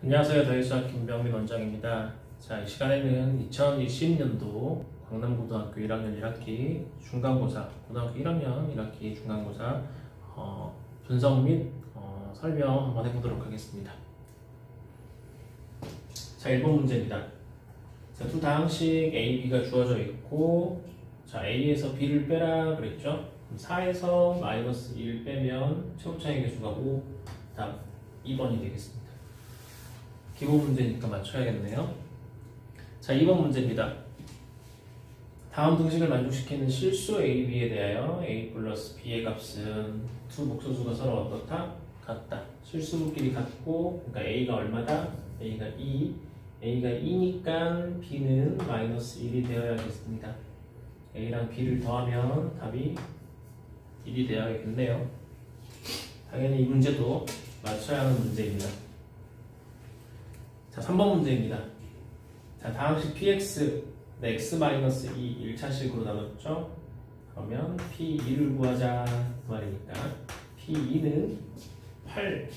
안녕하세요. 더일수학 김병민 원장입니다. 자, 이 시간에는 2020년도 광남고등학교 1학년 1학기 중간고사, 고등학교 1학년 1학기 중간고사 분석 및 설명 한번 해보도록 하겠습니다. 자, 1번 문제입니다. 자, 두 다항식 A, B가 주어져 있고, 자, A에서 B를 빼라 그랬죠? 4에서 마이너스 1 빼면 최고차의 개수가 5, 다음 2번이 되겠습니다. 기본 문제니까 맞춰야겠네요. 자, 2번 문제입니다. 다음 등식을 만족시키는 실수 A, B에 대하여 A 플러스 B의 값은 두 목소수가 서로 어떻다? 같다. 실수끼리 같고, 그러니까 A가 얼마다? A가 2. A가 2니까 B는 마이너스 1이 되어야겠습니다. A랑 B를 더하면 답이 1이 되어야겠네요. 당연히 이 문제도 맞춰야 하는 문제입니다. 자, 3번 문제입니다. 자, 다항식 px, x-2 1차식으로 나눴죠? 그러면 p2를 구하자 그 말이니까 p2는 8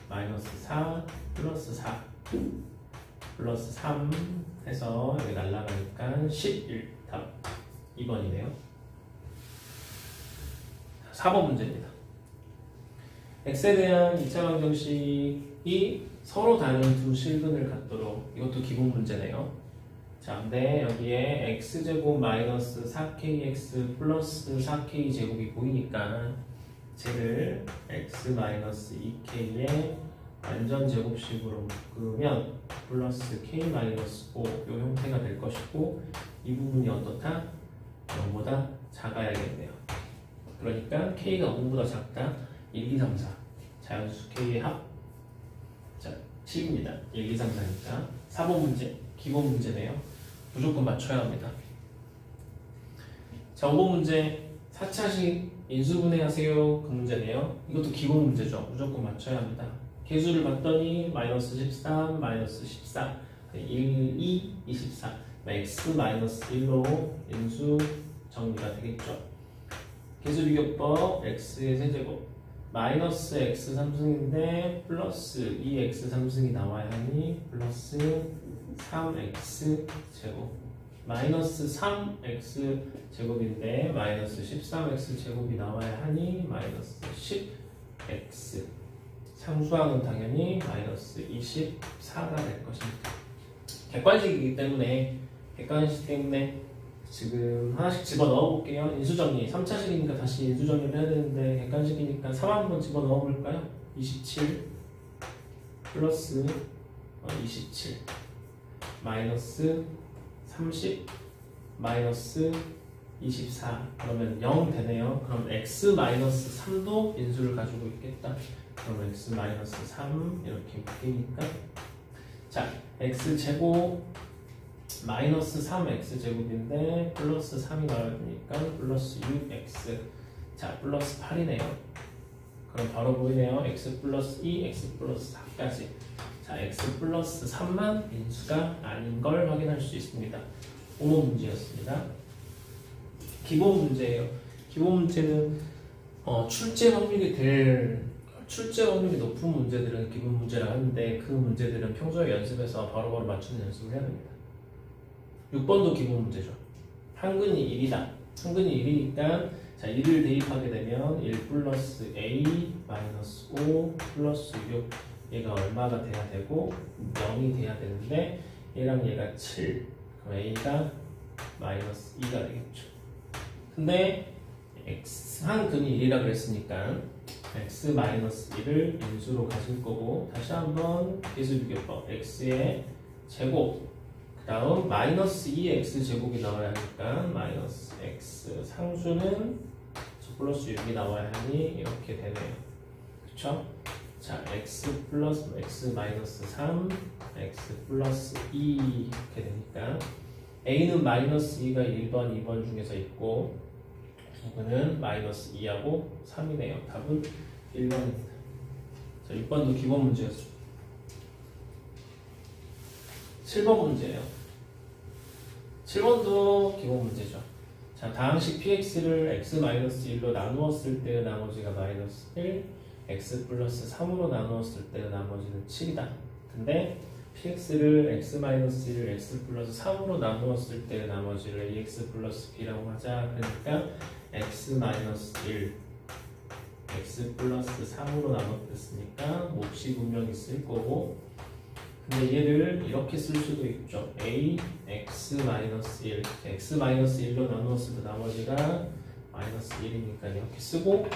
마이너스 4 플러스 4 플러스 3 해서 여기 날라가니까 11 답 2번이네요. 4번 문제입니다. x에 대한 2차 방정식이 서로 다른 두 실근을 갖도록, 이것도 기본 문제네요. 자, 근데 여기에 x제곱 마이너스 4kx 플러스 4k 제곱이 보이니까 쟤를 x 마이너스 2k의 완전 제곱식으로 묶으면 플러스 k 마이너스 5 요 형태가 될 것이고, 이 부분이 어떻다? 0보다 작아야겠네요. 그러니까 k가 5보다 작다. 1, 2, 3, 4 자연수 k의 합. 자, 10입니다. 1, 2, 3, 4니까 4번 문제, 기본 문제네요. 무조건 맞춰야 합니다. 자, 5번 문제 4차식 인수분해하세요. 그 문제네요. 이것도 기본 문제죠. 무조건 맞춰야 합니다. 개수를 봤더니 마이너스 13, 마이너스 14 1, 2, 24 x 마이너스 1로 인수 정리가 되겠죠. 개수 비교법 x의 세제곱 마이너스 x 3승인데 플러스 2x 3승이 나와야 하니 플러스 3x 제곱 마이너스 3x 제곱인데 마이너스 13x 제곱이 나와야 하니 마이너스 10x 상수항은 당연히 마이너스 24가 될 것입니다. 객관식이기 때문에 지금 하나씩 집어넣어 볼게요. 인수정리 3차식이니까 다시 인수정리를 해야 되는데 객관식이니까 3 한번 집어넣어 볼까요? 27 플러스 27 마이너스 30 마이너스 24 그러면 0 되네요. 그럼 x 마이너스 3도 인수를 가지고 있겠다. 그럼 x 마이너스 3 이렇게 바뀌니까 자, x 제곱 마이너스 3x 제곱인데 플러스 3이 나오니까 플러스 6x 자 플러스 8이네요. 그럼 바로 보이네요. x 플러스 2, x 플러스 4까지 자 x 플러스 3만 인수가 아닌 걸 확인할 수 있습니다. 5번 문제였습니다. 기본 문제예요. 기본 문제는 출제 확률이 높은 문제들은 기본 문제라 하는데 그 문제들은 평소에 연습해서 바로바로 맞추는 연습을 해야 됩니다. 6번도 기본 문제죠. 한근이 1이다. 한근이 1이니까 자 1을 대입하게 되면 1 플러스 a 마이너스 5 플러스 6 얘가 얼마가 돼야 되고 0이 돼야 되는데 얘랑 얘가 7 그럼 a가 마이너스 2가 되겠죠. 근데 x 한근이 1이라 그랬으니까 x 마이너스 1을 인수로 가질 거고 다시 한번 계수비교법 x의 제곱 그 다음 마이너스 2x 제곱이 나와야 하니까 마이너스 x 상수는 플러스 6이 나와야 하니 이렇게 되네요. 그쵸? 자 x 플러스 x 마이너스 3 x 플러스 2 이렇게 되니까 a는 마이너스 2가 1번, 2번 중에서 있고 부분은 마이너스 2하고 3이네요. 답은 1번입니다. 자 6번도 기본 문제였습니다. 7번 문제예요. 7번도 기본 문제죠. 자, 다항식 px를 x-1로 나누었을 때 나머지가 마이너스 1, x 플러스 3으로 나누었을 때 나머지는 7이다. 근데 px를 x-1을 x 플러스 3으로 나누었을 때 나머지를 ax 플러스 b라고 하자. 그러니까 x-1 x 플러스 3으로 나눴으니까 몫이 분명히 있을 거고, 근데 얘를 이렇게 쓸 수도 있죠. a x-1 x-1로 나누었을 때 나머지가 마이너스 1이니까 이렇게 쓰고,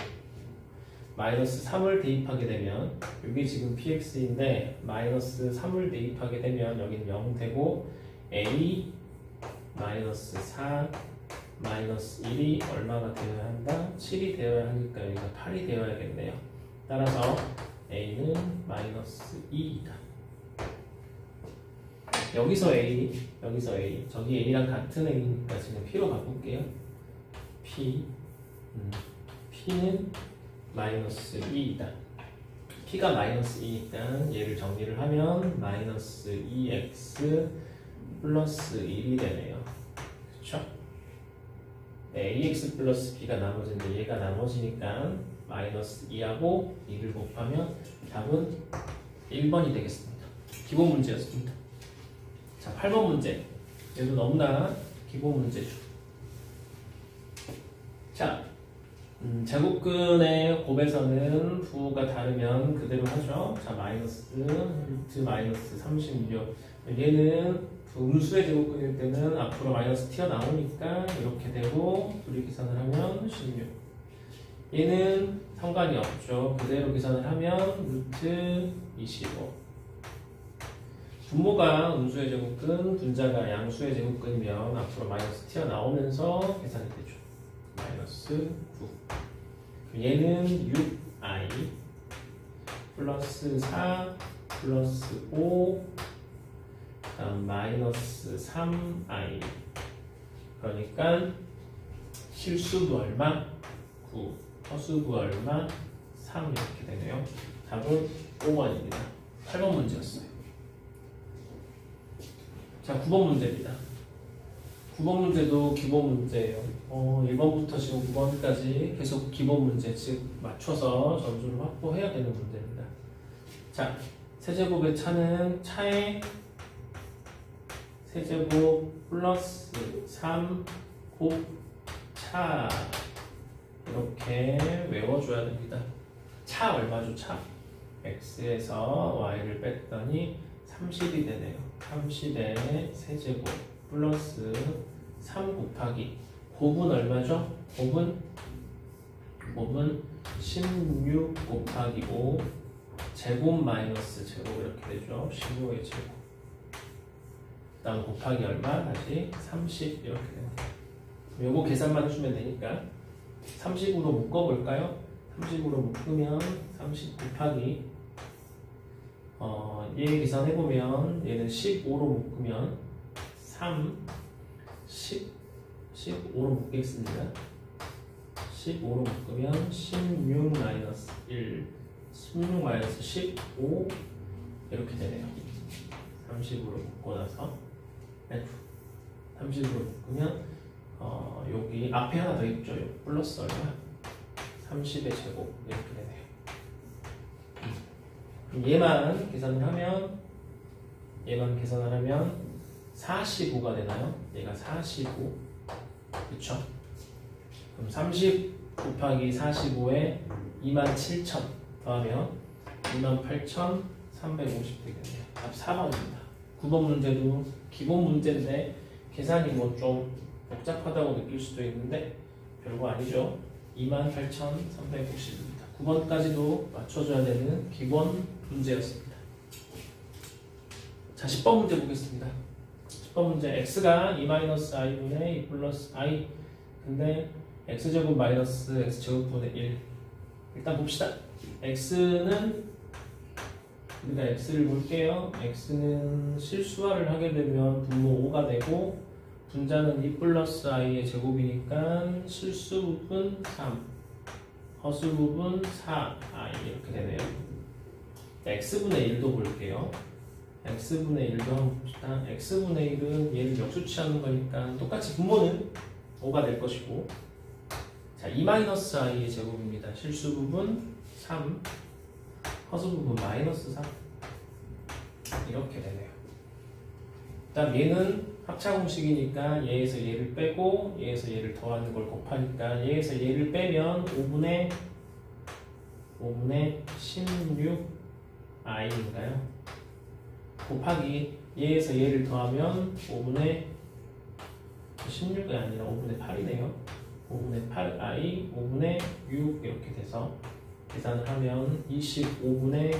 마이너스 3을 대입하게 되면 여기 지금 px인데 마이너스 3을 대입하게 되면 여기는 0 되고, a 마이너스 4 마이너스 1이 얼마가 되어야 한다? 7이 되어야 하니까 여기가 8이 되어야겠네요. 따라서 a는 마이너스 2이다. 여기서 a, 여기서 a, 저기 a랑 같은 a니까 지금 p로 바꿀게요. p는 마이너스 2이다. p가 마이너스 2니까 얘를 정리를 하면 마이너스 2x 플러스 1이 되네요. 그쵸? ax 플러스 b가 나머지인데 얘가 나머지니까 마이너스 2하고 2를 곱하면 답은 1번이 되겠습니다. 기본 문제였습니다. 자, 8번 문제. 얘도 너무나 기본 문제죠. 자, 제곱근의 곱에서는 부호가 다르면 그대로 하죠. 자, 마이너스 루트 마이너스 36. 얘는 음수의 제곱근일 때는 앞으로 마이너스 튀어나오니까 이렇게 되고, 둘이 계산을 하면 16. 얘는 상관이 없죠. 그대로 계산을 하면 루트 25. 분모가 음수의 제곱근, 분자가 양수의 제곱근이면 앞으로 마이너스 튀어나오면서 계산이 되죠. 마이너스 9. 얘는 6i 플러스 4 플러스 5 다음 마이너스 3i. 그러니까 실수부 얼마? 9. 허수부 얼마? 3 이렇게 되네요. 답은 5번입니다. 8번 문제였어요. 자, 9번 문제입니다. 9번 문제도 기본 문제예요. 1번부터 지금 9번까지 계속 기본 문제, 즉 맞춰서 점수를 확보해야 되는 문제입니다. 자, 세제곱의 차는 차의 세제곱 플러스 3 곱 차, 이렇게 외워줘야 됩니다. 차 얼마죠? 차 x에서 y를 뺐더니 30이 되네요. 30의 세제곱 플러스 3 곱하기 곱은 얼마죠? 곱은 16 곱하기 5 제곱 마이너스 제곱 이렇게 되죠. 16의 제곱. 그 다음 곱하기 얼마? 다시 30 이렇게 됩니다. 요거 계산만 해주면 되니까 30으로 묶어볼까요? 30으로 묶으면 30 곱하기 얘 계산해보면 얘는 15로 묶으면 15로 묶겠습니다. 15로 묶으면 16 마이너스 1 16 마이너스 15 이렇게 되네요. 30으로 묶고 나서 F 30으로 묶으면 여기 앞에 하나 더 있죠. 플러스 얼마? 30의 제곱 이렇게 되네요. 얘만 계산을 하면 45가 되나요? 얘가 45. 그쵸? 그럼 30 곱하기 45에 27,000 더하면 28,350 되겠네요. 답 4번입니다. 9번 문제도 기본 문제인데 계산이 뭐 좀 복잡하다고 느낄 수도 있는데 별거 아니죠. 28,350입니다. 9번까지도 맞춰줘야 되는 기본 문제였습니다. 자, 10번 문제 보겠습니다. 10번 문제. x가 2-i분의 2 플러스 i. 근데 x제곱 마이너스 x제곱분의 1. 일단 봅시다. x는 우리가 x를 볼게요. x는 실수화를 하게 되면 분모 5가 되고, 분자는 2 플러스 i의 제곱이니까 실수부분 3, 허수부분 4i 이렇게 되네요. x분의 1도 볼게요. x분의 1도 한번 봅시다. x분의 1은 얘를 역수치하는 거니까 똑같이 분모는 5가 될 것이고, 자, 2-i의 제곱입니다. 실수부분 3, 허수 부분 마이너스 3 이렇게 되네요. 그다음 얘는 합차 공식이니까 얘에서 얘를 빼고 얘에서 얘를 더하는 걸 곱하니까 얘에서 얘를 빼면 5분의 16i인가요? 곱하기 얘에서 얘를 더하면 5분의 16이 아니라 5분의 8이네요. 5분의 8i, 5분의 6 이렇게 돼서 계산을 하면 25분의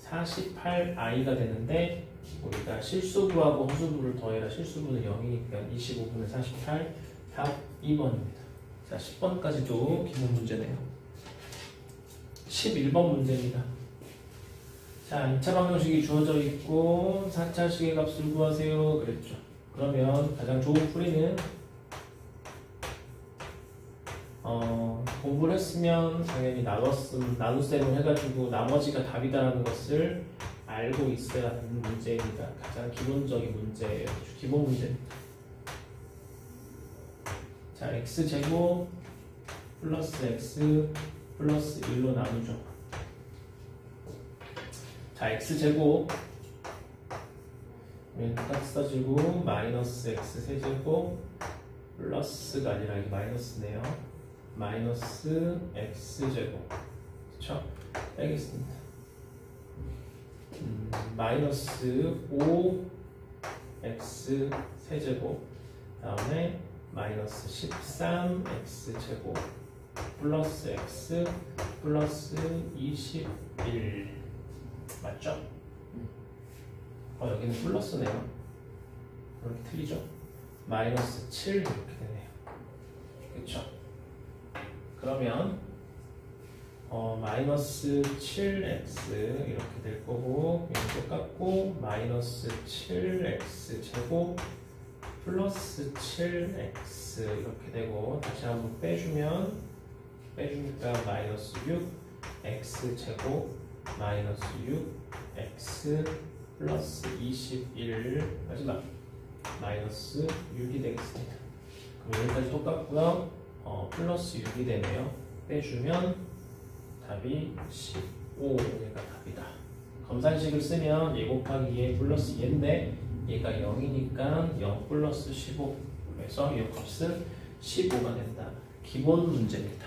48i가 되는데 우리가 실수부하고 허수부를 더해라 실수부는 0이니까 25분의 48 답 2번입니다. 자, 10번까지도 기본 문제네요. 11번 문제입니다. 자, 2차 방정식이 주어져 있고 4차식의 값을 구하세요 그랬죠. 그러면 가장 좋은 풀이는 공부를 했으면 당연히 나눗셈을 해가지고 나머지가 답이다라는 것을 알고 있어야 하는 문제입니다. 가장 기본적인 문제예요. 기본 문제입니다. 자, x제곱 플러스 x 플러스 1로 나누죠. 자, x제곱 똑같이 써지고 마이너스 x 세제곱 플러스가 아니라 이게 마이너스네요. 마이너스 x제곱 그쵸? 빼겠습니다. 마이너스 5x 세제곱 다음에 마이너스 13x제곱 플러스 x 플러스 21 맞죠? 여기는 플러스네요. 이렇게 틀리죠? 마이너스 7 이렇게 되네요. 그쵸? 그러면 마이너스 7x 이렇게 될 거고 이거 똑같고 마이너스 7x 제곱 플러스 7x 이렇게 되고 다시 한번 빼주니까 마이너스 6 x 제곱 마이너스 6 x 플러스 21 마지막 마이너스 6이 되겠습니다. 그럼 여기까지 똑같고요. 플러스 6이 되네요. 빼주면 답이 15얘가 답이다. 검산식을 쓰면 얘 곱하기 얘 플러스 얘인데 얘가 0이니까 0 플러스 15 그래서 이 값은 15가 된다. 기본 문제입니다.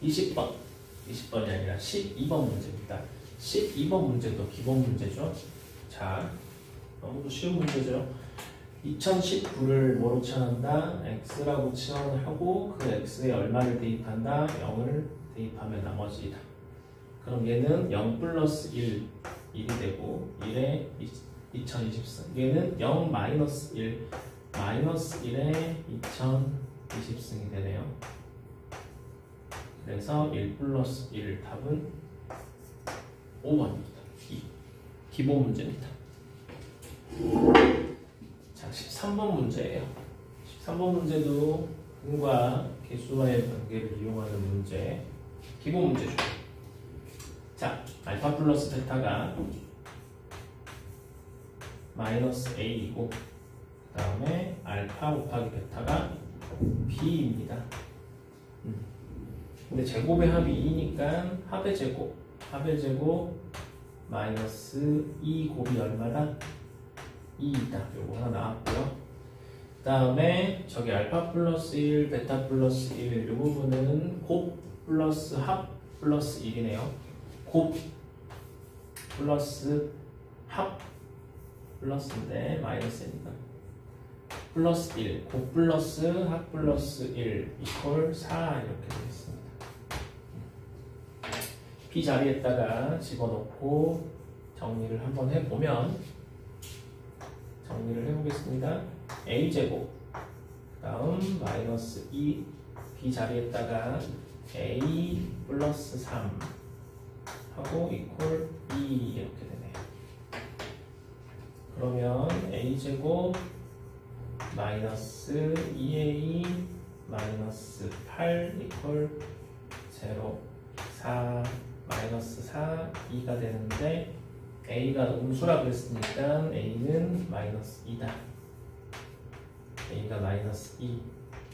20번이 아니라 12번 문제입니다. 12번 문제도 기본 문제죠. 자, 너무 쉬운 문제죠. 2019를 뭐로 치환한다? x라고 치환을 하고 그 x에 얼마를 대입한다? 0을 대입하면 나머지다. 그럼 얘는 0 플러스 1, 1이 되고 1에 2020승 얘는 0 마이너스 1, 마이너스 1에 2020승이 되네요. 그래서 1 플러스 1 답은 5번입니다. 기본 문제입니다. 자, 13번 문제예요. 13번 문제도 근과 개수와의 관계를 이용하는 문제. 기본 문제죠. 자, 알파 플러스 베타가 마이너스 a이고 그 다음에 알파 곱하기 베타가 b입니다. 근데 제곱의 합이 2니까 합의 제곱 마이너스 2 곱이 얼마다? 2이다. 요거 하나 나왔고요. 그 다음에 저기 알파 플러스 1, 베타 플러스 1 요 부분은 곱 플러스 합 플러스 1이네요. 곱 플러스 합 플러스인데 마이너스니까 플러스 1, 곱 플러스 합 플러스 1 이퀄 4 이렇게 되겠습니다. B 자리에다가 집어넣고 정리를 한번 해보면 정리를 해보겠습니다. a제곱 다음 마이너스 2 B 자리에다가 a 플러스 3 하고 이퀄 2 이렇게 되네요. 그러면 a제곱 마이너스 2a 마이너스 8 이퀄 0 4 마이너스 4 2가 되는데 a가 음수라 그랬으니까 a는 마이너스 2다. a가 마이너스 2.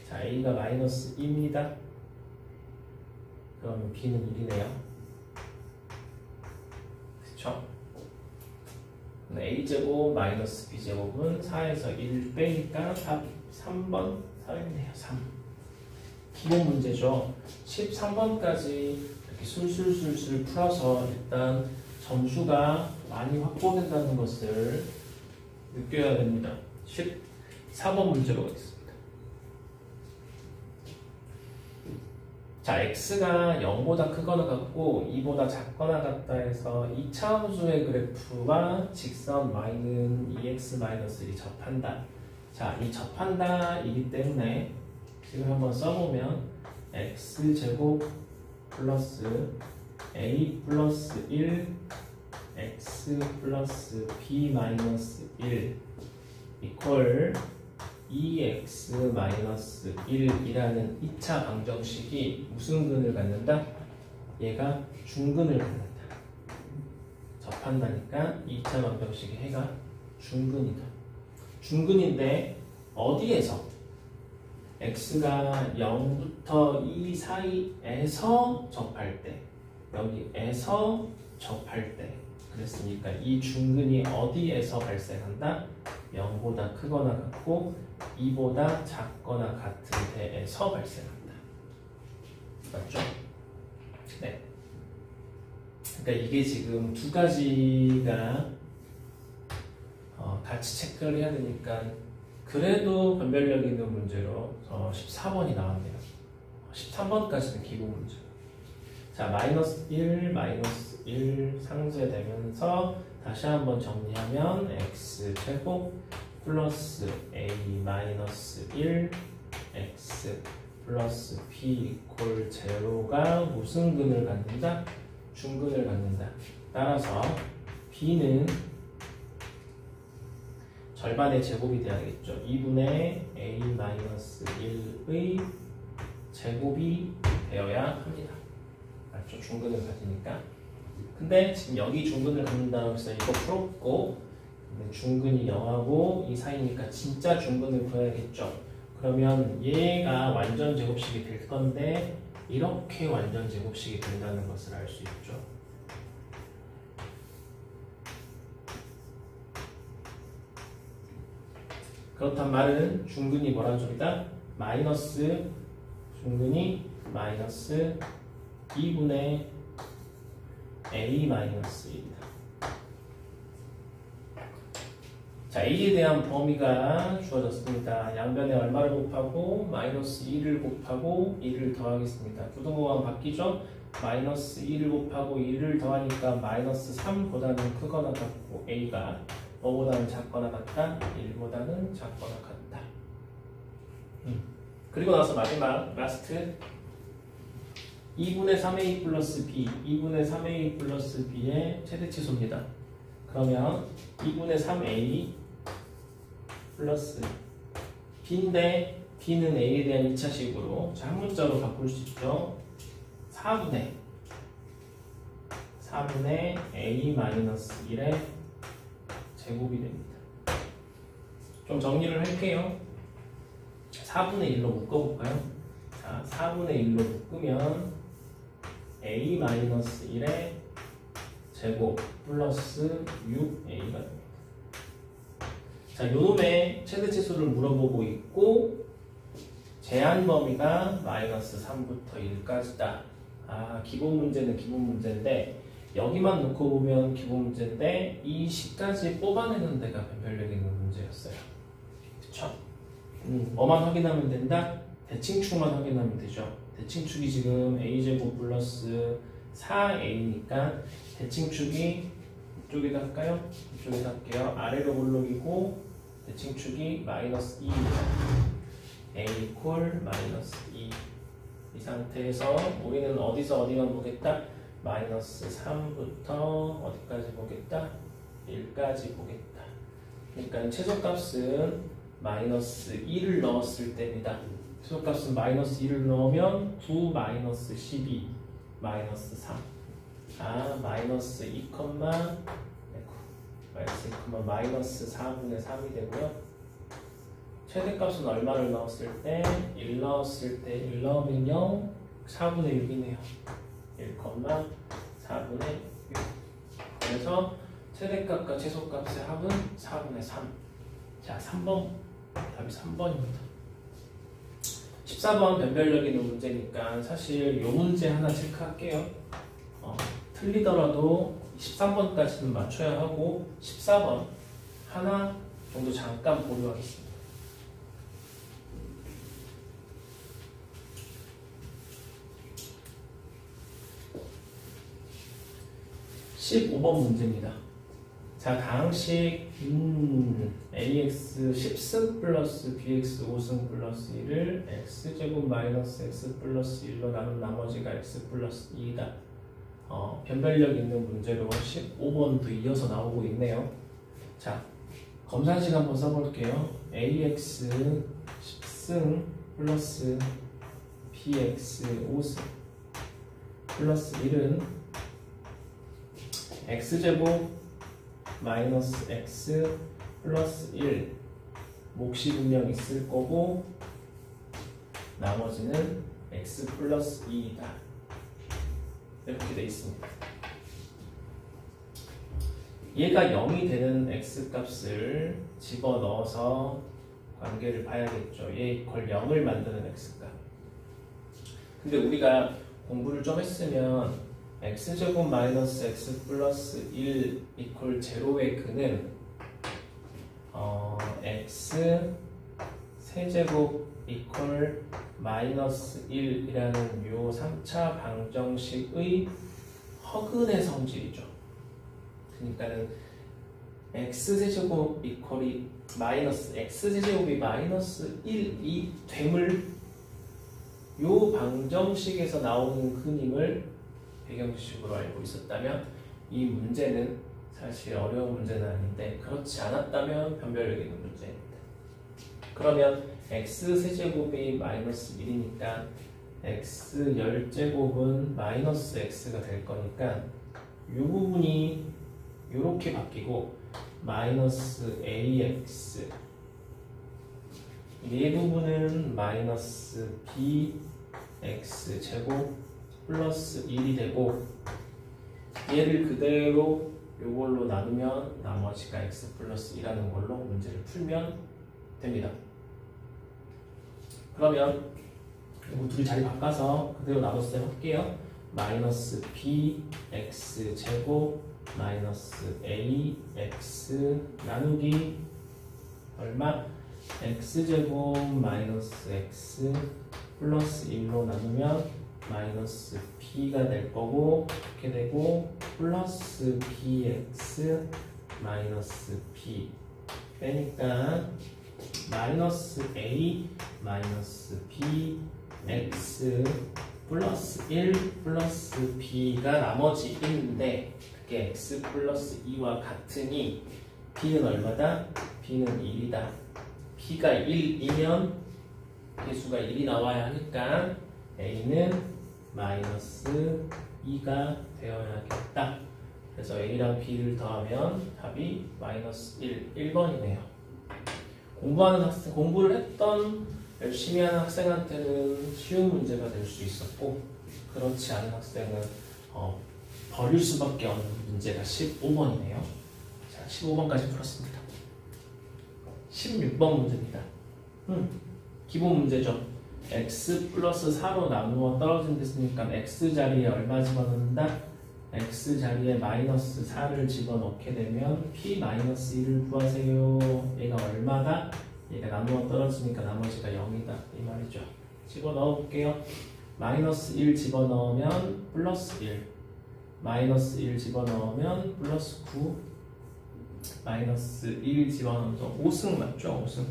자, a가 마이너스 2입니다. 그러면 b는 1이네요. 그쵸? a제곱 마이너스 b제곱은 4에서 1 빼니까 답 3번 사겠네요. 3. 기본 문제죠. 13번까지 이렇게 술술술술 풀어서 일단 점수가 많이 확보된다는 것을 느껴야 됩니다. 14번 문제로 가겠습니다. 자, x가 0보다 크거나 같고 2보다 작거나 같다 해서 2차 함수의 그래프와 직선 y는 2x-1이 접한다. 자, 이 접한다이기 때문에 지금 한번 써보면 x제곱 플러스 a 플러스 1 x 플러스 b 마이너스 1 이퀄 2x-1이라는 2차 방정식이 무슨 근을 갖는다? 얘가 중근을 갖는다. 접한다니까 2차 방정식의 해가 중근이다. 중근인데 어디에서? x가 0부터 2 사이에서 접할 때, 여기에서 접할 때 그랬으니까 이 중근이 어디에서 발생한다? 0보다 크거나 같고 2보다 작거나 같은 데에서 발생한다. 맞죠? 네. 그러니까 이게 지금 두 가지가 같이 체크를 해야 되니까 그래도 변별력 있는 문제로 14번이 나왔네요. 13번까지는 기본 문제. 자, 마이너스 1, 마이너스 1 상쇄되면서 다시 한번 정리하면 x제곱 플러스 a 마이너스 1 x 플러스 b 이퀄 제로가 무슨 근을 갖는다? 중근을 갖는다. 따라서 b는 절반의 제곱이 돼야겠죠. 2분의 a 마이너스 1의 제곱이 되어야 합니다. 맞죠? 중근을 가지니까. 근데 지금 여기 중근을 갖는다고 해서 이거 풀었고 중근이 0하고 이 사이니까 진짜 중근을 구해야겠죠. 그러면 얘가 완전 제곱식이 될 건데 이렇게 완전 제곱식이 된다는 것을 알 수 있죠. 그렇단 말은 중근이 뭐란 소리다? 마이너스 중근이 마이너스 2분의 a 마이너스 1이다. 자, a에 대한 범위가 주어졌습니다. 양변에 얼마를 곱하고 마이너스 2를 곱하고 2를 더하겠습니다. 부등호가 바뀌죠? 마이너스 2를 곱하고 2를 더하니까 마이너스 3보다는 크거나 같고 a가 뭐보다는 작거나 같다? 1보다는 작거나 같다. 그리고 나서 마지막 라스트 2분의 3a 플러스 b 2분의 3a 플러스 b의 최대치수입니다. 그러면 2분의 3a 플러스 b인데 b는 a에 대한 2차식으로 한 문자로 바꿀 수 있죠. 4분의 a 마이너스 1의 제곱이 됩니다. 좀 정리를 할게요. 4분의 1로 묶어볼까요? 자, 4분의 1로 묶으면 a 마이너스 1의 제곱 플러스 6a가 됩니다. 자, 요놈의 최대치수를 물어보고 있고 제한 범위가 마이너스 3부터 1까지다. 아, 기본 문제는 기본 문제인데 여기만 놓고 보면 기본 문제인데 이 식까지 뽑아내는 데가 변별력 있는 문제였어요. 그쵸? 뭐만 확인하면 된다? 대칭축만 확인하면 되죠. 대칭축이 지금 a제곱 플러스 4a니까 대칭축이 이쪽에다 할까요? 이쪽에다 할게요. 아래로 볼록이고 대칭축이 마이너스 2입니다. a 이퀄 마이너스 2. 이 상태에서 우리는 어디서 어디만 보겠다? 마이너스 3부터 어디까지 보겠다? 1까지 보겠다. 그러니까 최소값은 마이너스 2를 넣었을 때입니다. 최소값은 마이너스 2를 넣으면 9 마이너스 12 마이너스 3. 아, 마이너스 2, 마이너스 4분의 3이 되고요. 최대값은 얼마를 넣었을 때? 1 넣었을 때 1 넣으면 0, 4분의 6이네요. 1,4분의 6. 그래서 최대값과 최소값의 합은 4분의 3. 자, 3번. 답이 3번입니다. 14번 변별력 있는 문제니까 사실 이 문제 하나 체크할게요. 틀리더라도 13번까지는 맞춰야 하고 14번 하나 정도 잠깐 보류하겠습니다. 15번 문제입니다. 자, 다항식 ax 10승 플러스 bx 5승 플러스 1을 x제곱 마이너스 x 플러스 1로 나눈 나머지가 x 플러스 2이다. 변별력 있는 문제로 15번도 이어서 나오고 있네요. 자, 검산식 한번 써볼게요. ax 10승 플러스 bx 5승 플러스 1은 x제곱 마이너스 x 플러스 1 몫이 분명 있을 거고 나머지는 x 플러스 2이다. 이렇게 돼 있습니다. 얘가 0이 되는 x 값을 집어넣어서 관계를 봐야겠죠. 얘 이퀄 0을 만드는 x 값. 근데 우리가 공부를 좀 했으면 x제곱 마이너스 x 플러스 1 이퀄 제로의 근은 x 세제곱 이퀄 마이너스 1이라는 요 3차 방정식의 허근의 성질이죠. 그러니까는 x 세제곱 이퀄이 마이너스 x 세제곱이 마이너스 1이 됨을 요 방정식에서 나오는 근임을 배경식으로 알고 있었다면 이 문제는 사실 어려운 문제는 아닌데 그렇지 않았다면 변별력 있는 문제입니다. 그러면 x 세제곱이 마이너스 1이니까 x 10제곱은 마이너스 x가 될 거니까 이 부분이 이렇게 바뀌고 마이너스 ax 이 부분은 마이너스 bx 제곱 플러스 1이 되고 얘를 그대로 요걸로 나누면 나머지가 x 플러스 2라는 걸로 문제를 풀면 됩니다. 그러면 이거 둘이 자리 바꿔서 그대로 나눴을 때 할게요. 마이너스 bx 제곱 마이너스 ax 나누기 얼마? x제곱 마이너스 x 플러스 1로 나누면 마이너스 b가 될 거고 이렇게 되고 플러스 bx 마이너스 b 빼니까 마이너스 a 마이너스 b x 플러스 1 플러스 b가 나머지 1인데 그게 x 플러스 2와 같으니 b는 얼마다? b는 1이다. b가 1이면 개수가 1이 나와야 하니까 a는 마이너스 2가 되어야겠다. 그래서 a랑 b를 더하면 답이 마이너스 1번이네요. 공부를 했던 열심히 하는 학생한테는 쉬운 문제가 될 수 있었고 그렇지 않은 학생은 버릴 수밖에 없는 문제가 15번이네요. 자, 15번까지 풀었습니다. 16번 문제입니다. 기본 문제죠. x 플러스 4로 나누어 떨어진 됐으니까 x 자리에 얼마 집어넣는다? x 자리에 마이너스 4를 집어넣게 되면 p 마이너스 1을 구하세요. 얘가 얼마다? 얘가 나누어 떨어지니까 나머지가 0이다 이 말이죠. 집어넣어 볼게요. 마이너스 1 집어넣으면 플러스 1 마이너스 1 집어넣으면 플러스 9 마이너스 1 집어넣으면 5승 맞죠? 5승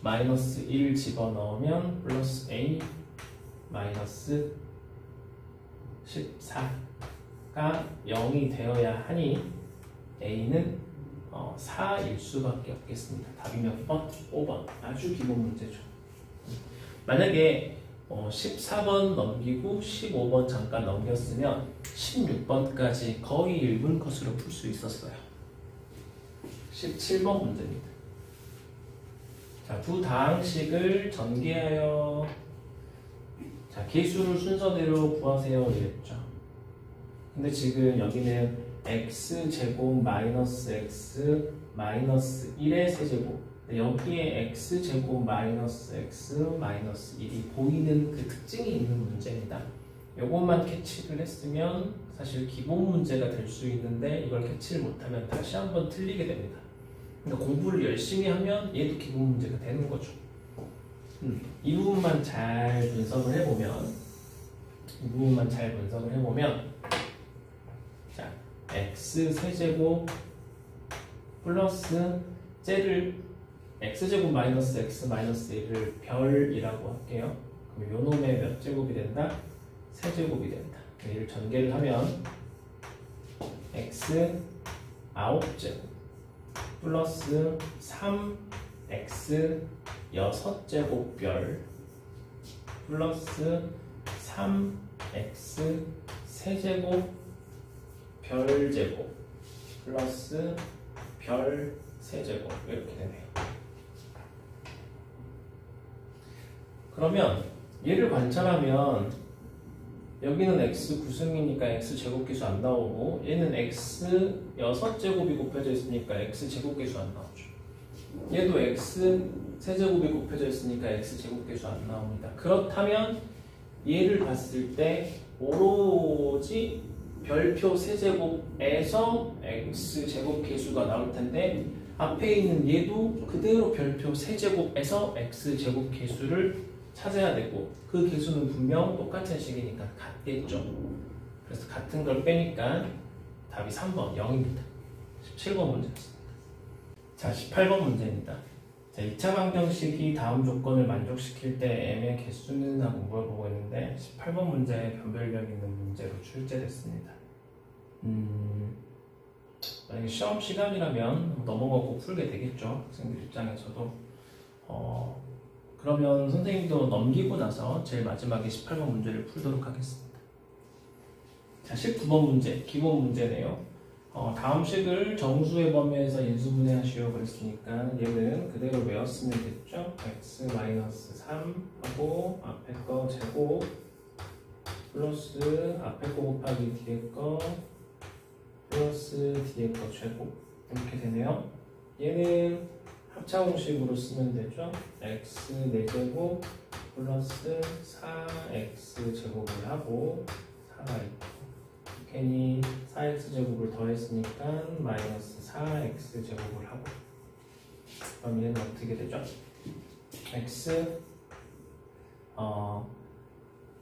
마이너스 1 집어넣으면 플러스 a 마이너스 14가 0이 되어야 하니 a는 4일 수밖에 없겠습니다. 답이 몇 번? 5번. 아주 기본 문제죠. 만약에 14번 넘기고 15번 잠깐 넘겼으면 16번까지 거의 1분 컷으로 풀 수 있었어요. 17번 문제입니다. 자, 두 다항식을 전개하여 자, 개수를 순서대로 구하세요 이랬죠. 근데 지금 여기는 x제곱 마이너스 x 마이너스 1의 세제곱, 여기에 x제곱 마이너스 x 마이너스 1이 보이는 그 특징이 있는 문제입니다. 요것만 캐치를 했으면 사실 기본 문제가 될 수 있는데 이걸 캐치를 못하면 다시 한번 틀리게 됩니다. 그러니까 공부를 열심히 하면 얘도 기본 문제가 되는 거죠. 이 부분만 잘 분석을 해보면 자, x 세제곱 플러스 쟤를 x제곱 마이너스 x 마이너스 1을 별이라고 할게요. 그럼 요 놈의 몇 제곱이 된다? 세제곱이 된다. 얘를 전개를 하면 x 9제곱 플러스 3x 6제곱 별 플러스 3x 세제곱 별제곱 플러스 별 세제곱 이렇게 되네요. 그러면 얘를 관찰하면 여기는 x 구승이니까 x 제곱계수 안 나오고 얘는 x 6제곱이 곱해져 있으니까 x 제곱계수 안 나오죠. 얘도 x 세제곱이 곱해져 있으니까 x 제곱계수 안 나옵니다. 그렇다면 얘를 봤을 때 오로지 별표 세제곱에서 x 제곱계수가 나올 텐데 앞에 있는 얘도 그대로 별표 세제곱에서 x 제곱계수를 찾아야 되고 그 계수는 분명 똑같은 식이니까 같겠죠. 그래서 같은 걸 빼니까 답이 3번 0입니다. 17번 문제였습니다. 자, 18번 문제입니다. 자, 2차 방정식이 다음 조건을 만족시킬 때 m의 개수는 하고 물어보고 있는데 18번 문제에 변별력 있는 문제로 출제됐습니다. 만약에 시험 시간이라면 넘어가고 풀게 되겠죠. 학생들 입장에서도. 그러면 선생님도 넘기고 나서 제일 마지막에 18번 문제를 풀도록 하겠습니다. 자, 19번 문제, 기본 문제네요. 다음 식을 정수의 범위에서 인수분해하시오 그랬으니까 얘는 그대로 외웠으면 됐죠. x-3 하고 앞에 거 제곱 플러스 앞에 거 곱하기 뒤에 거 플러스 뒤에 거 제곱 이렇게 되네요. 얘는 합차공식으로 쓰면 되죠. x 4제곱 플러스 4x 제곱을 하고 4가 있고 괜히 4x 제곱을 더했으니까 마이너스 4x 제곱을 하고 그럼 얘는 어떻게 되죠? x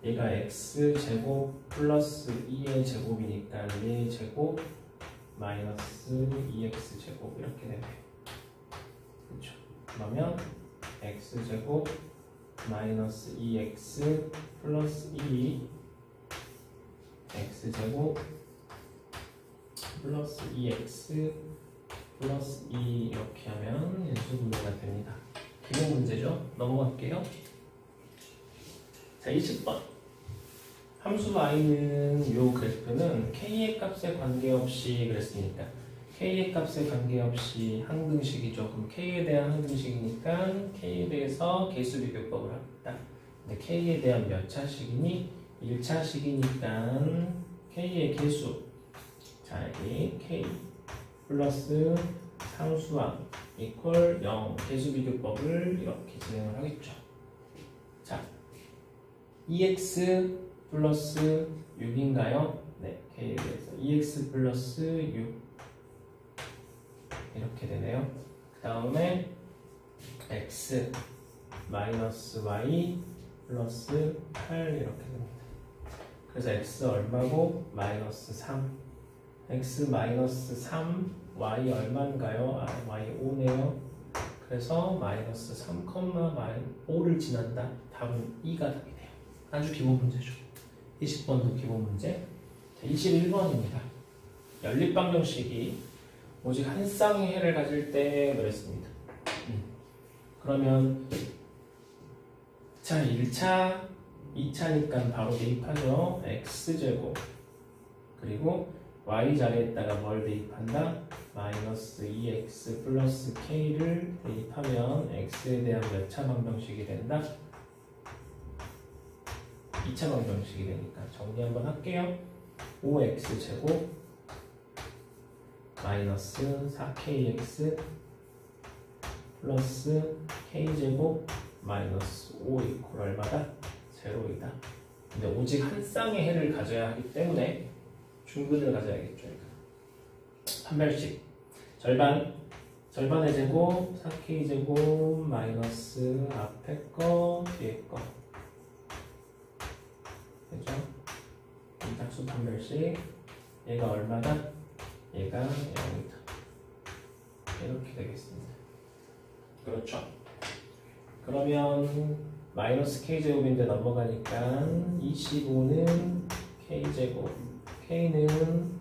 얘가 x 제곱 플러스 2의 제곱이니까 1 제곱 마이너스 2x 제곱 이렇게 되네요. 그렇죠. 그러면 x 제곱 마이너스 2x 플러스 2 x 제곱 플러스 2x 플러스 2 이렇게 하면 인수분해가 됩니다. 기본 문제죠. 넘어갈게요. 자, 20번 함수 y는 요 그래프는 k의 값에 관계없이 그랬으니까 k의 값에 관계없이 항등식이죠. 그럼 k에 대한 항등식이니까 k에 대해서 개수 비교법을 합니다. 근데 k에 대한 몇 차식이니? 1차식이니까 k의 개수. 자, 여기 k 플러스 상수항 이퀄 0 개수 비교법을 이렇게 진행을 하겠죠. 자, 2x 플러스 6인가요? 네, k에 대해서 2x 플러스 6 이렇게 되네요. 그 다음에 x 마이너스 y 플러스 8 이렇게 됩니다. 그래서 x 얼마고? 마이너스 3 x 마이너스 3 y 얼마인가요? y 5네요. 그래서 마이너스 3, 5를 지난다. 답은 2가 답이네요. 아주 기본 문제죠. 20번도 기본 문제. 21번입니다. 연립방정식이 오직 한 쌍의 해를 가질 때 그랬습니다. 그러면 자, 1차, 2차니까 바로 대입하죠. x제곱 그리고 y자리에다가 뭘 대입한다? 마이너스 2x 플러스 k를 대입하면 x에 대한 몇 차 방정식이 된다? 2차 방정식이 되니까 정리 한번 할게요. 5x제곱 마이너스 4kx 플러스 k제곱 마이너스 5 이퀄 얼마다? 제로이다. 근데 오직 한 쌍의 해를 가져야 하기 때문에 중근을 가져야겠죠. 판별식 절반의 제곱 4k제곱 마이너스 앞에 거 뒤에 거 그죠? 짝수 판별식 얘가 얼마다? 얘가 0이다. 이렇게 되겠습니다. 그렇죠? 그러면 마이너스 k제곱인데 넘어가니까 25는 k제곱 k는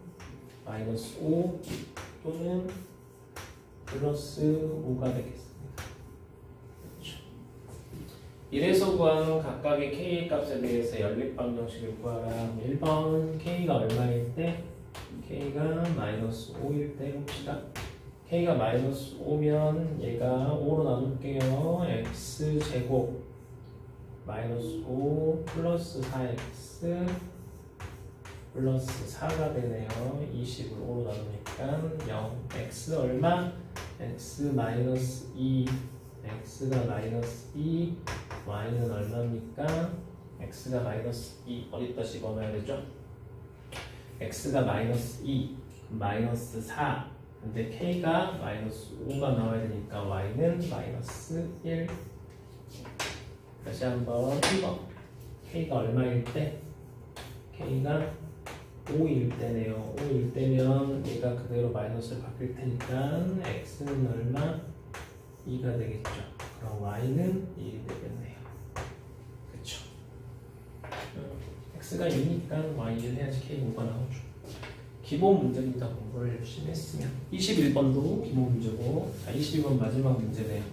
마이너스 5 또는 플러스 5가 되겠습니다. 그렇죠? 이래서 구하는 각각의 k의 값에 대해서 연립방정식을 구하라. 1번 k가 얼마일 때? k가 마이너스 5일 때 봅시다. k가 마이너스 5면 얘가 5로 나눌게요. x제곱 마이너스 5 플러스 4x 플러스 4가 되네요. 20을 5로 나누니까 0. x 얼마? x 마이너스 2 x가 마이너스 2 y는 얼마입니까? x가 마이너스 2 어디다 집어넣어야 되죠? x가 마이너스 2 마이너스 4 근데 k가 마이너스 5가 나와야 되니까 y는 마이너스 1. 다시 한번 1번 k가 얼마일 때? k가 5일 때네요. 5일 때면 얘가 그대로 마이너스를 바뀔 테니까 x는 얼마? 2가 되겠죠. 그럼 y는 1이 되겠네요. 그쵸? x가 2니까 y1 해야지 k 5가 나오죠. 기본 문제입니다. 공부를 열심히 했으면. 21번도 기본 문제고, 자 22번 마지막 문제네요.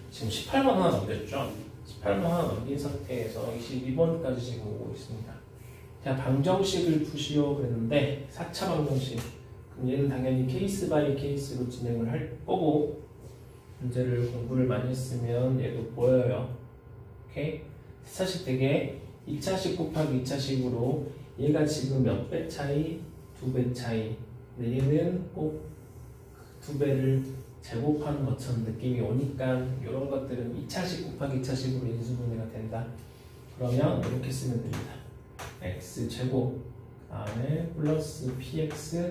지금 18번 하나 넘겼죠? 18번 하나 넘긴 상태에서 22번까지 지금 오고 있습니다. 자, 방정식을 푸시오 그랬는데 4차 방정식. 그럼 얘는 당연히 케이스 바이 케이스로 진행을 할 거고 문제를 공부를 많이 했으면 얘도 보여요. 오케이? 4차식 되게 2차식 곱하기 2차식으로 얘가 지금 몇 배 차이? 2배 차이. 근데 얘는 꼭 2배를 제곱하는 것처럼 느낌이 오니까 이런 것들은 2차식 곱하기 2차식으로 인수분해가 된다. 그러면 이렇게 쓰면 됩니다. x제곱 다음에 플러스 px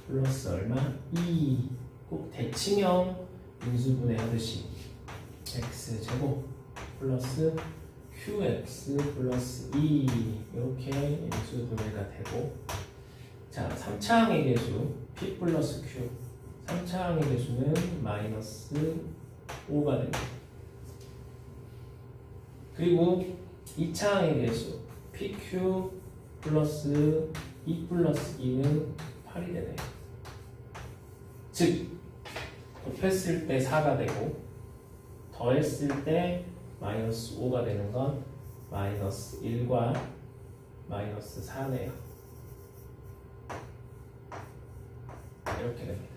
플러스 얼마? 2 꼭 대칭형 인수분해 하듯이 x제곱 플러스 qx 플러스 2 이렇게 인수분해가 되고 자 3차항의 계수 p 플러스 q 3차항의 계수는 마이너스 5가 됩니다. 그리고 2차항의 계수 PQ 플러스 2 플러스 2는 8이 되네요. 즉 곱했을 때 4가 되고 더했을 때 마이너스 5가 되는 건 마이너스 1과 마이너스 4네요. 이렇게 됩니다.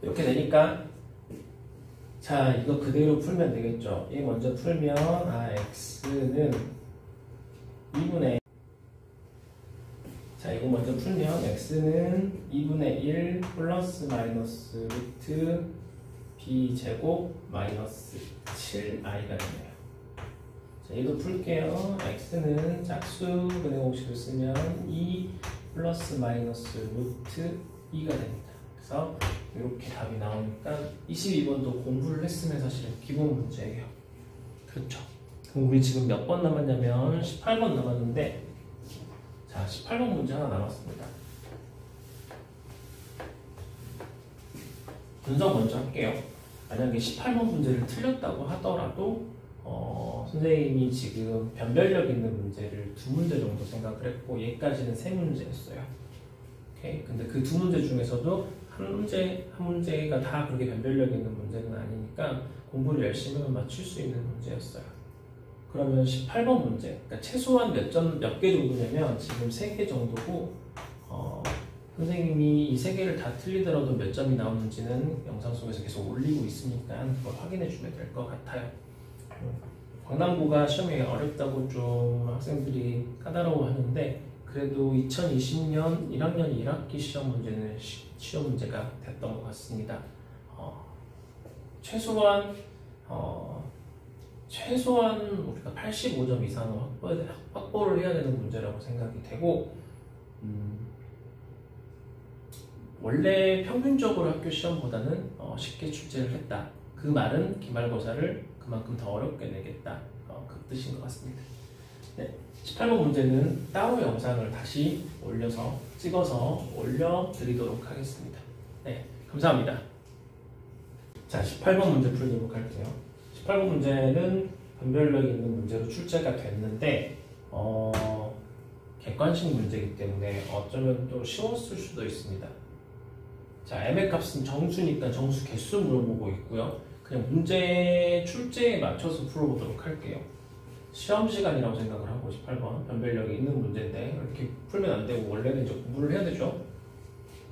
이렇게 되니까 자 이거 그대로 풀면 되겠죠. 얘 먼저 풀면 x는 2분의 자 이거 먼저 풀면 x는 2분의 1 플러스 마이너스 루트 b제곱 마이너스 7i가 되네요. 자 얘도 풀게요. x는 짝수 근의 공식을 쓰면 2 플러스 마이너스 루트 2가 됩니다. 그래서 이렇게 답이 나오니까 22번도 공부를 했으면 사실 기본 문제예요. 그렇죠? 그럼 우리 지금 몇 번 남았냐면 18번 남았는데 자 18번 문제 하나 남았습니다. 분석 먼저 할게요. 만약에 18번 문제를 틀렸다고 하더라도 선생님이 지금 변별력 있는 문제를 2문제 정도 생각을 했고 얘까지는 3문제였어요. 오케이? 근데 그 2문제 중에서도 한 문제가 다 그렇게 변별력 있는 문제는 아니니까 공부를 열심히 하면 맞출 수 있는 문제였어요. 그러면 18번 문제, 그러니까 최소한 몇 개 정도냐면 지금 3개 정도고 선생님이 이 3개를 다 틀리더라도 몇 점이 나오는지는 영상 속에서 계속 올리고 있으니까 그걸 확인해 주면 될 것 같아요. 광남구가 시험이 어렵다고 좀 학생들이 까다로워하는데 그래도 2020년 1학년 1학기 시험 문제는 시험 문제가 됐던 것 같습니다. 최소한 우리가 85점 이상은 확보를 해야 되는 문제라고 생각이 되고 원래 평균적으로 학교 시험보다는 쉽게 출제를 했다. 그 말은 기말고사를 그만큼 더 어렵게 내겠다. 그 뜻인 것 같습니다. 네, 18번 문제는 따로 영상을 다시 찍어서 올려드리도록 하겠습니다. 네, 감사합니다. 자, 18번 문제 풀도록 할게요. 18번 문제는 변별력이 있는 문제로 출제가 됐는데 객관식 문제이기 때문에 어쩌면 또 쉬웠을 수도 있습니다. 자, m의 값은 정수니까 정수 개수 물어보고 있고요. 그냥 문제 출제에 맞춰서 풀어보도록 할게요. 시험 시간이라고 생각을 하고 18번 변별력이 있는 문제인데 이렇게 풀면 안 되고 원래는 이제 공부를 해야 되죠.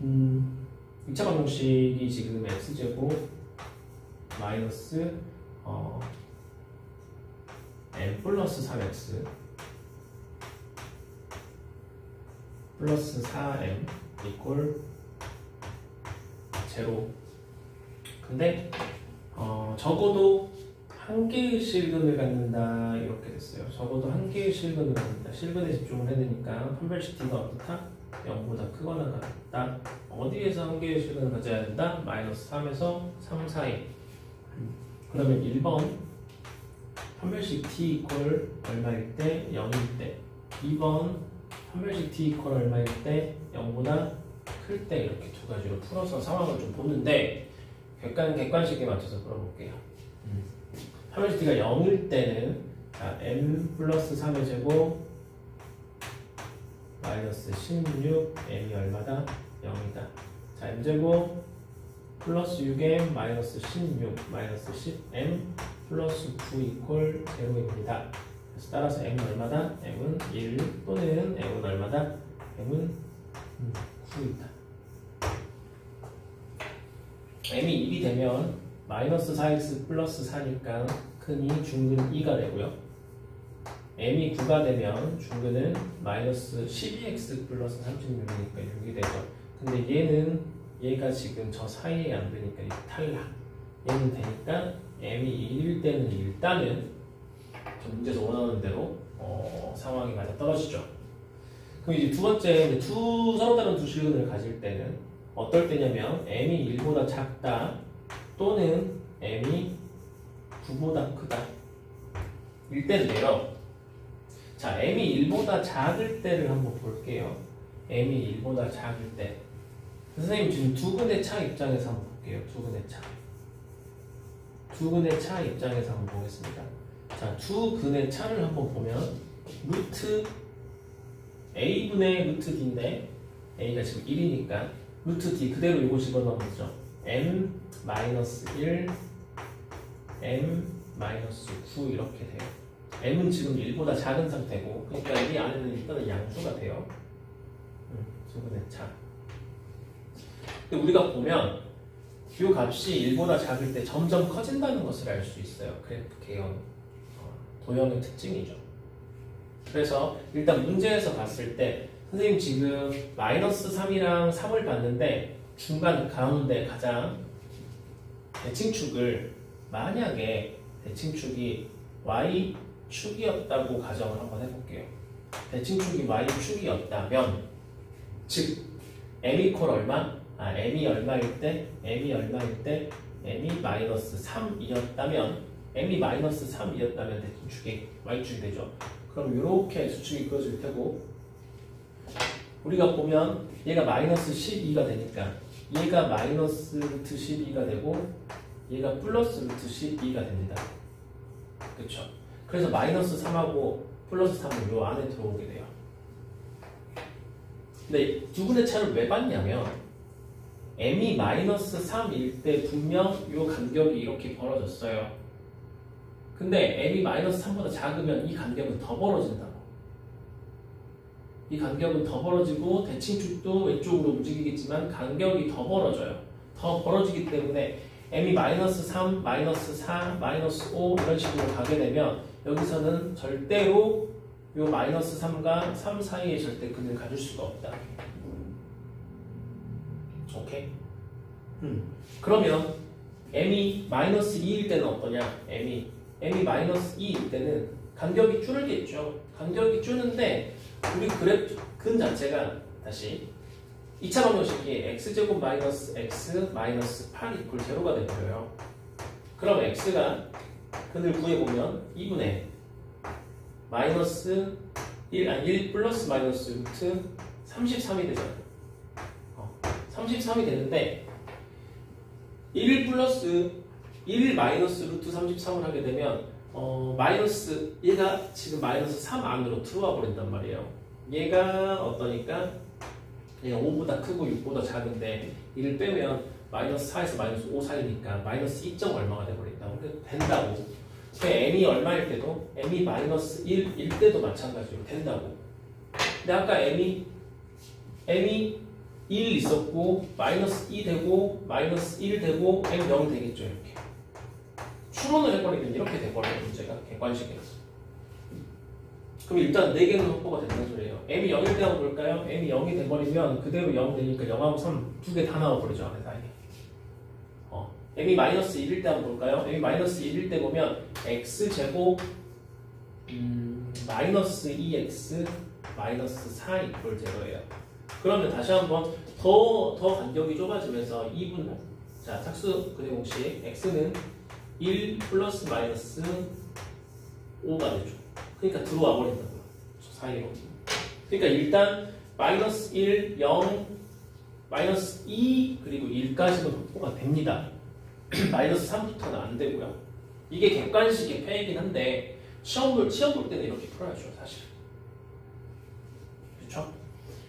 2차 방정식이 지금 x제곱 마이너스 m 플러스 3x 플러스 4m 이퀄 0. 근데 적어도 한 개의 실근을 갖는다 이렇게 됐어요. 적어도 한 개의 실근을 갖는다. 실근에 집중을 해야 되니까 판별식 t가 어떻다? 0보다 크거나 같다. 어디에서 한 개의 실근을 가져야 된다? 마이너스 3에서 3 사이. 그러면 1번 판별식 t 이퀄 얼마일 때? 0일 때. 2번 판별식 t 이퀄 얼마일 때? 0보다 클 때. 이렇게 두 가지로 풀어서 상황을 좀 보는데 객관식에 맞춰서 풀어볼게요. 판별식 t가 0일 때는 자, m 플러스 3의 제곱 마이너스 16 m이 얼마다? 0이다. 자, m제곱 플러스 6m 마이너스 16 마이너스 10m 플러스 9 이퀄 0입니다. 그래서 따라서 m은 얼마다? m은 1 또는 m은 얼마다? m은 9이다. m이 1이 되면 마이너스 4x 플러스 4니까 큰이 중근 2가 되고요. m이 9가 되면 중근은 마이너스 12x 플러스 36이니까 6이 되죠. 근데 얘가 지금 저 사이에 안 되니까 탈락. 얘는 되니까 m이 1일 때는 일단은 문제에서 원하는 대로 상황이 맞아 떨어지죠. 그럼 이제 두 번째 서로 다른 두 실근을 가질 때는 어떨 때냐면 m이 1보다 작다 또는 m이 9보다 크다 일 때인데요. 자, m이 1보다 작을 때를 한번 볼게요. m이 1보다 작을 때 선생님 지금 두근의 차 입장에서 한번 볼게요. 두근의 차 입장에서 한번 보겠습니다. 자, 두 근의 차를 한번 보면 루트 a분의 루트 d인데 a가 지금 1이니까 루트 d 그대로 이거 집어넣으면 m 마이너스 1 m 마이너스 9 이렇게 돼요. m은 지금 1보다 작은 상태고 그러니까 이 안에는 일단은 양수가 돼요. 두근의 차. 근데 우리가 보면 이 값이 1보다 작을 때 점점 커진다는 것을 알 수 있어요. 그래프 개형 도형의 특징이죠. 그래서 일단 문제에서 봤을 때 선생님 지금 마이너스 3이랑 3을 봤는데 중간 가운데 가장 대칭축을 만약에 대칭축이 y축이었다고 가정을 한번 해볼게요. 대칭축이 y축이었다면 즉 m 이퀄 얼마? m이 얼마일 때? m이 마이너스 3이었다면 m이 마이너스 3이었다면 대칭축이 y축이 되죠. 그럼 이렇게 수축이 그어질 테고 우리가 보면 얘가 마이너스 12가 되니까 얘가 마이너스 루트 12가 되고 얘가 플러스 루트 12가 됩니다. 그렇죠? 그래서 마이너스 3하고 플러스 3은 요 안에 들어오게 돼요. 근데 두근의 차를 왜 봤냐면 m이 마이너스 3일 때 분명 요 간격이 이렇게 벌어졌어요. 근데 m이 마이너스 3보다 작으면 이 간격은 더 벌어진다고. 이 간격은 더 벌어지고 대칭축도 왼쪽으로 움직이겠지만 간격이 더 벌어져요. 더 벌어지기 때문에 m이 마이너스 3, 마이너스 4, 마이너스 5 이런 식으로 가게 되면 여기서는 절대로 요 마이너스 3과 3 사이에 절대 근을 가질 수가 없다. 오케이? 그러면 m이 마이너스 2일 때는 어떠냐? m이 마이너스 2일 때는 간격이 줄겠죠. 간격이 줄는데 우리 그래프 근 자체가 다시 2차 방정식이 x제곱 마이너스 x 마이너스 8 이퀄 제로가 되버려요. 그럼 x가 근을 구해보면 2분의 마이너스 1 플러스 마이너스 루트 33이 되잖아요. 33이 되는데 1 플러스 1 마이너스 루트 33을 하게 되면 마이너스 얘가 지금 마이너스 3 안으로 들어와 버린단 말이에요. 얘가 어떠니까 얘가 5보다 크고 6보다 작은데 1을 빼면 마이너스 4에서 마이너스 5 사이니까 마이너스 2점 얼마가 돼버린다고. 된다고. m이 얼마일 때도 m이 마이너스 1일 때도 마찬가지로 된다고. 근데 아까 m이 1 있었고 마이너스 2 되고 마이너스 1 되고 m 0 되겠죠. 이렇게 추론을 해버리면 이렇게 돼버려요. 문제가 객관식이라서. 그럼 일단 4개는 확보가 된다는 소리예요. m이 0일 때 한번 볼까요? m이 0이 돼버리면 그대로 0 되니까 0하고 3 두 개 다 나와버리죠. 안에 사이에. m이 마이너스 1일 때 한번 볼까요? m이 마이너스 1일 때 보면 x제곱 마이너스 2x 마이너스 4 이퀄 제로예요. 그러면 다시 한번 더 간격이 좁아지면서 2분 자 착수 근의 공식 x는 1 플러스 마이너스 5가 되죠. 그러니까 들어와 버린다고요. 사이로. 그러니까 일단 마이너스 1, 0, 마이너스 2 그리고 1까지는 확보가 됩니다. 마이너스 3부터는 안 되고요. 이게 객관식의 패이긴 한데 시험 볼 때는 이렇게 풀어야죠. 사실. 그렇죠?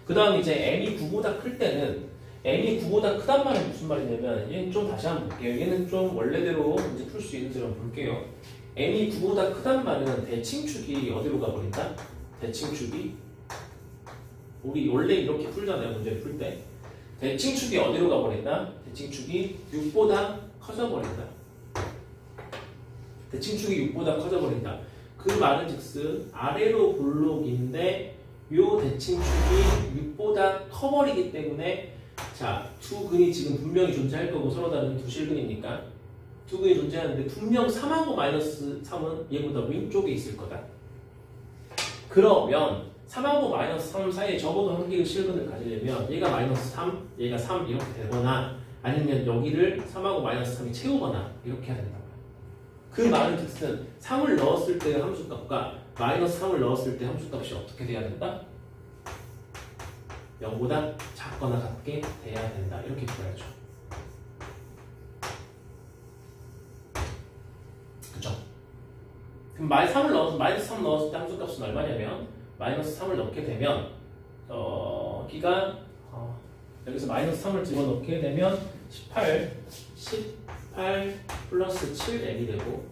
그 다음 이제 m이 9보다 클 때는 m이 9보다 크단 말은 무슨 말이냐면 얘는 좀 다시 한번 볼게요. 얘는 좀 원래대로 이제 풀 수 있는 대로 한번 볼게요. m이 9보다 크단 말은 대칭축이 어디로 가버린다? 대칭축이 우리 원래 이렇게 풀잖아요. 문제를 풀 때. 대칭축이 어디로 가버린다? 대칭축이 6보다 커져버린다. 대칭축이 6보다 커져버린다. 그 말은 즉슨 아래로 볼록인데 요 대칭축이 6보다 커버리기 때문에 자, 두 근이 지금 분명히 존재할 거고 서로 다른 두 실근이니까 두 근이 존재하는데 분명 3하고 마이너스 3은 얘보다 왼쪽에 있을 거다. 그러면 3하고 마이너스 3 사이에 적어도 한 개의 실근을 가지려면 얘가 마이너스 3, 얘가 3 이렇게 되거나 아니면 여기를 3하고 마이너스 3이 채우거나 이렇게 해야 된다고요. 그 말은 즉슨 3을 넣었을 때의 함수값과 마이너스 3을 넣었을 때 함수값이 어떻게 돼야 된다? 0보다 작거나 같게 돼야 된다. 이렇게 풀어야죠. 그쵸? 그럼 마이너스 3 넣었을 때 함수값은 얼마냐면 마이너스 3을 넣게 되면 여기가 여기서 마이너스 3을 집어넣게 되면 18 플러스 7m이 되고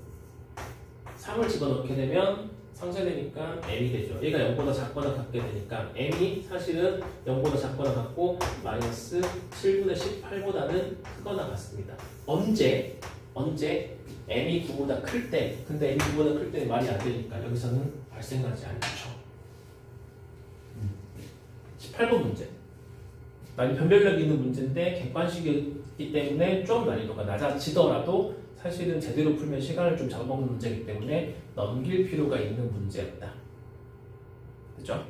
3을 집어넣게 되면 상쇄되니까 m이 되죠. 얘가 0보다 작거나 같게 되니까 m이 사실은 0보다 작거나 같고 마이너스 7분의 18보다는 크거나 같습니다. 언제 m이 9보다 클 때, 근데 m이 9보다 클 때는 말이 안 되니까 여기서는 발생하지 않죠. 18번 문제. 많이 변별력 있는 문제인데 객관식이기 때문에 좀 난이도가 낮아지더라도 사실은 제대로 풀면 시간을 좀 잡아먹는 문제이기 때문에 넘길 필요가 있는 문제였다. 그죠?